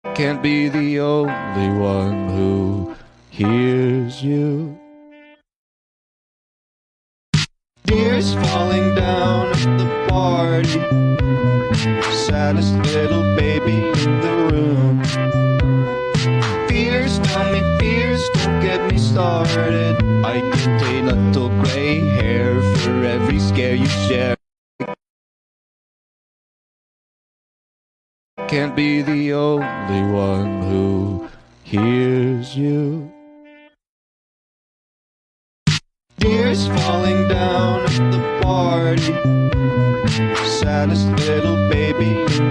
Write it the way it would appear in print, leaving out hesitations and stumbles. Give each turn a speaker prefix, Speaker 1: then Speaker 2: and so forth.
Speaker 1: Can't be the only one who hears you. Tears falling down at the party, saddest little baby in the room. Fears, tell me fears, don't get me started. I get a little gray hair for every scare you share. Can't be the only one who hears you. Tears falling down at the party, saddest little baby in